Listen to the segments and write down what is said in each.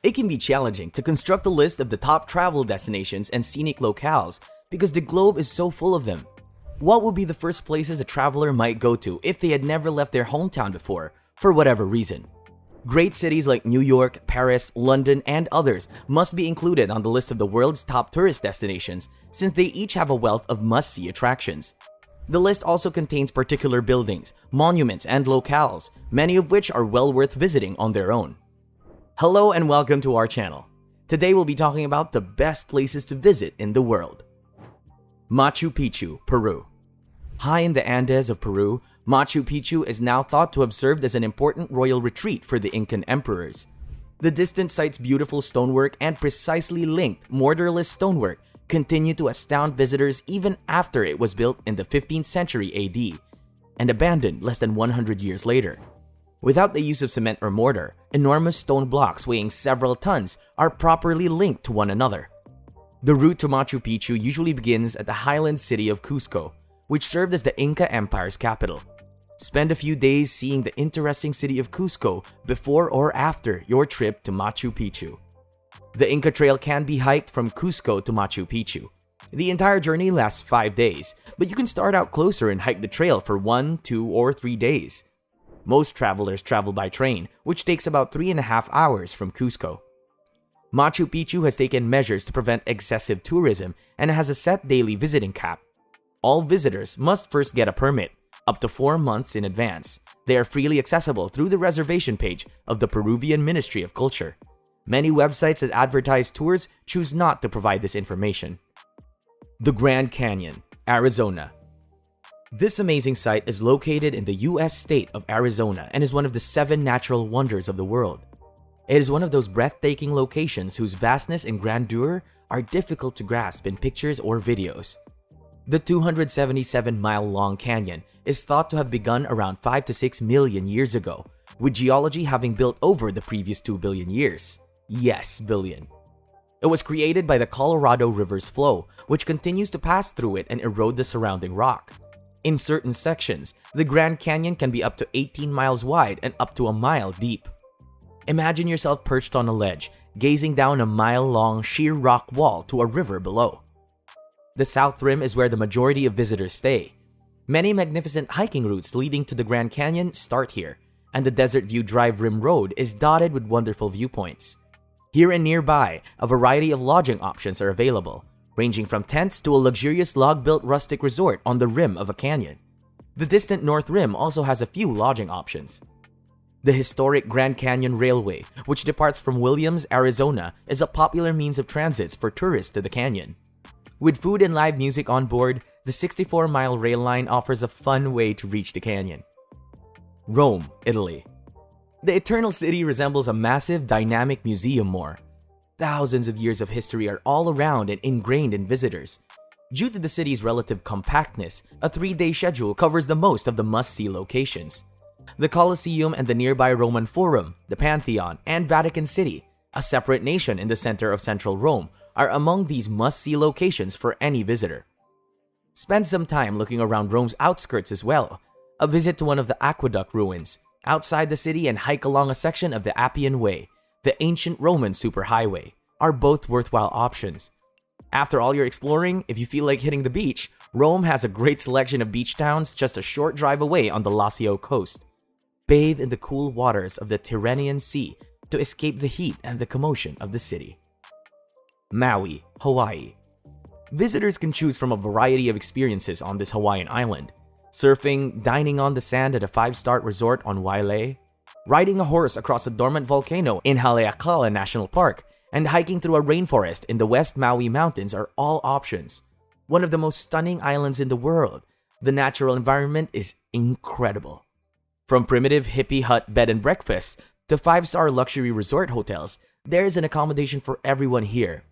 It can be challenging to construct a list of the top travel destinations and scenic locales because the globe is so full of them. What would be the first places a traveler might go to if they had never left their hometown before, for whatever reason? Great cities like New York, Paris, London, and others must be included on the list of the world's top tourist destinations since they each have a wealth of must-see attractions. The list also contains particular buildings, monuments, and locales, many of which are well worth visiting on their own. Hello and welcome to our channel. Today we'll be talking about the best places to visit in the world. Machu Picchu, Peru. High in the Andes of Peru, Machu Picchu is now thought to have served as an important royal retreat for the Incan emperors. The distant site's beautiful stonework and precisely linked mortarless stonework continue to astound visitors even after it was built in the 15th century AD and abandoned less than 100 years later. Without the use of cement or mortar, enormous stone blocks weighing several tons are properly linked to one another. The route to Machu Picchu usually begins at the highland city of Cusco, which served as the Inca Empire's capital. Spend a few days seeing the interesting city of Cusco before or after your trip to Machu Picchu. The Inca Trail can be hiked from Cusco to Machu Picchu. The entire journey lasts 5 days, but you can start out closer and hike the trail for 1, 2, or 3 days. Most travelers travel by train, which takes about 3.5 hours from Cusco. Machu Picchu has taken measures to prevent excessive tourism and has a set daily visiting cap. All visitors must first get a permit, up to 4 months in advance. They are freely accessible through the reservation page of the Peruvian Ministry of Culture. Many websites that advertise tours choose not to provide this information. The Grand Canyon, Arizona. This amazing site is located in the US state of Arizona and is one of the 7 natural wonders of the world. It is one of those breathtaking locations whose vastness and grandeur are difficult to grasp in pictures or videos. The 277-mile-long canyon is thought to have begun around 5 to 6 million years ago, with geology having built over the previous 2 billion years. Yes, billion. It was created by the Colorado River's flow, which continues to pass through it and erode the surrounding rock. In certain sections, the Grand Canyon can be up to 18 miles wide and up to a mile deep. Imagine yourself perched on a ledge, gazing down a mile-long sheer rock wall to a river below. The South Rim is where the majority of visitors stay. Many magnificent hiking routes leading to the Grand Canyon start here, and the Desert View Drive Rim Road is dotted with wonderful viewpoints. Here and nearby, a variety of lodging options are available, ranging from tents to a luxurious log-built rustic resort on the rim of a canyon. The distant North Rim also has a few lodging options. The historic Grand Canyon Railway, which departs from Williams, Arizona, is a popular means of transit for tourists to the canyon. With food and live music on board, the 64-mile rail line offers a fun way to reach the canyon. Rome, Italy. The Eternal City resembles a massive, dynamic museum more. Thousands of years of history are all around and ingrained in visitors. Due to the city's relative compactness, a 3-day schedule covers the most of the must-see locations. The Colosseum and the nearby Roman Forum, the Pantheon, and Vatican City, a separate nation in the center of central Rome, are among these must-see locations for any visitor. Spend some time looking around Rome's outskirts as well. A visit to one of the aqueduct ruins outside the city and hike along a section of the Appian Way, the ancient Roman superhighway, are both worthwhile options. After all your exploring, if you feel like hitting the beach, Rome has a great selection of beach towns just a short drive away on the Lazio coast. Bathe in the cool waters of the Tyrrhenian Sea to escape the heat and the commotion of the city. Maui, Hawaii. Visitors can choose from a variety of experiences on this Hawaiian island. Surfing, dining on the sand at a 5-star resort on Wailea, riding a horse across a dormant volcano in Haleakala National Park, and hiking through a rainforest in the West Maui Mountains are all options. One of the most stunning islands in the world, the natural environment is incredible. From primitive hippie hut bed and breakfasts to 5-star luxury resort hotels, there is an accommodation for everyone here.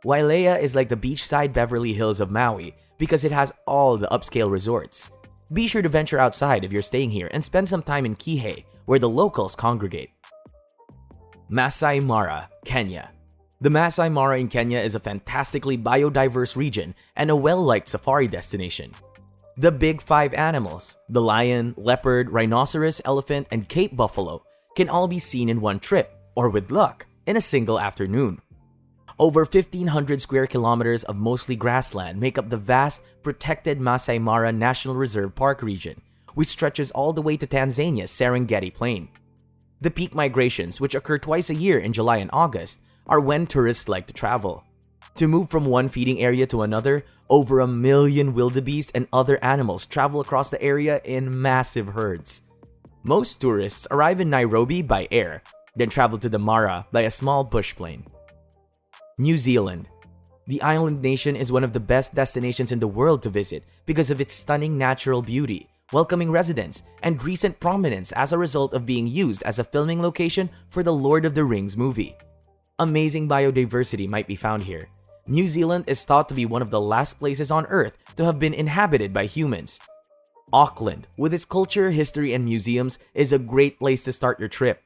Wailea is like the beachside Beverly Hills of Maui because it has all the upscale resorts. Be sure to venture outside if you're staying here and spend some time in Kihei, where the locals congregate. Masai Mara, Kenya. The Masai Mara in Kenya is a fantastically biodiverse region and a well-liked safari destination. The big 5 animals, the lion, leopard, rhinoceros, elephant, and Cape buffalo, can all be seen in one trip, or with luck, in a single afternoon. Over 1,500 square kilometers of mostly grassland make up the vast, protected Masai Mara National Reserve Park region, which stretches all the way to Tanzania's Serengeti Plain. The peak migrations, which occur twice a year in July and August, are when tourists like to travel. To move from one feeding area to another, over 1 million wildebeest and other animals travel across the area in massive herds. Most tourists arrive in Nairobi by air, then travel to the Mara by a small bush plane. New Zealand. The island nation is one of the best destinations in the world to visit because of its stunning natural beauty, welcoming residents, and recent prominence as a result of being used as a filming location for the Lord of the Rings movie. Amazing biodiversity might be found here. New Zealand is thought to be one of the last places on Earth to have been inhabited by humans. Auckland, with its culture, history, and museums, is a great place to start your trip.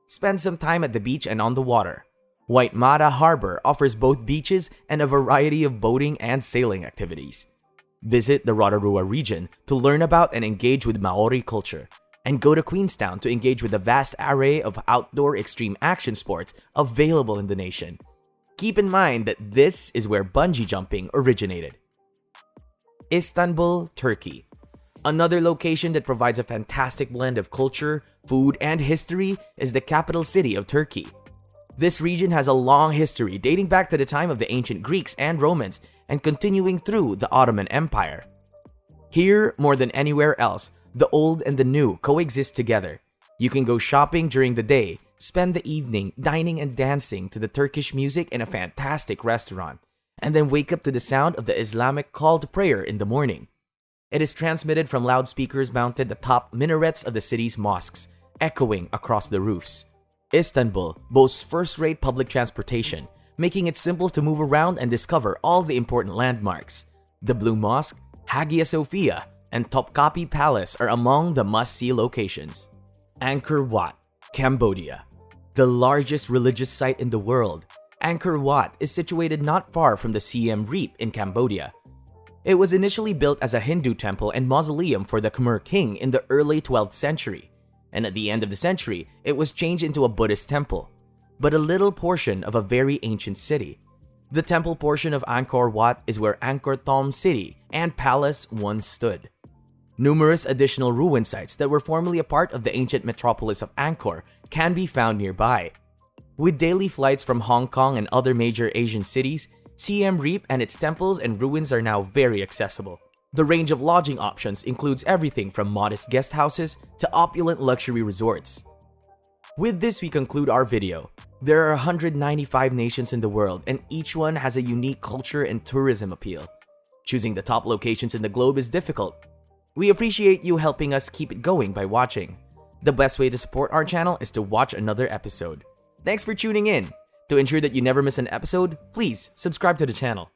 Spend some time at the beach and on the water. Waitemata Harbor offers both beaches and a variety of boating and sailing activities. Visit the Rotorua region to learn about and engage with Maori culture, and go to Queenstown to engage with the vast array of outdoor extreme action sports available in the nation. Keep in mind that this is where bungee jumping originated. Istanbul, Turkey. Another location that provides a fantastic blend of culture, food, and history is the capital city of Turkey. This region has a long history dating back to the time of the ancient Greeks and Romans and continuing through the Ottoman Empire. Here, more than anywhere else, the old and the new coexist together. You can go shopping during the day, spend the evening dining and dancing to the Turkish music in a fantastic restaurant, and then wake up to the sound of the Islamic call to prayer in the morning. It is transmitted from loudspeakers mounted atop minarets of the city's mosques, echoing across the roofs. Istanbul boasts first-rate public transportation, making it simple to move around and discover all the important landmarks. The Blue Mosque, Hagia Sophia, and Topkapi Palace are among the must-see locations. Angkor Wat, Cambodia. The largest religious site in the world, Angkor Wat is situated not far from the Siem Reap in Cambodia. It was initially built as a Hindu temple and mausoleum for the Khmer king in the early 12th century, and at the end of the century, it was changed into a Buddhist temple, but a little portion of a very ancient city. The temple portion of Angkor Wat is where Angkor Thom City and Palace once stood. Numerous additional ruin sites that were formerly a part of the ancient metropolis of Angkor can be found nearby. With daily flights from Hong Kong and other major Asian cities, Siem Reap and its temples and ruins are now very accessible. The range of lodging options includes everything from modest guest houses to opulent luxury resorts. With this, we conclude our video. There are 195 nations in the world, and each one has a unique culture and tourism appeal. Choosing the top locations in the globe is difficult. We appreciate you helping us keep it going by watching. The best way to support our channel is to watch another episode. Thanks for tuning in. To ensure that you never miss an episode, please subscribe to the channel.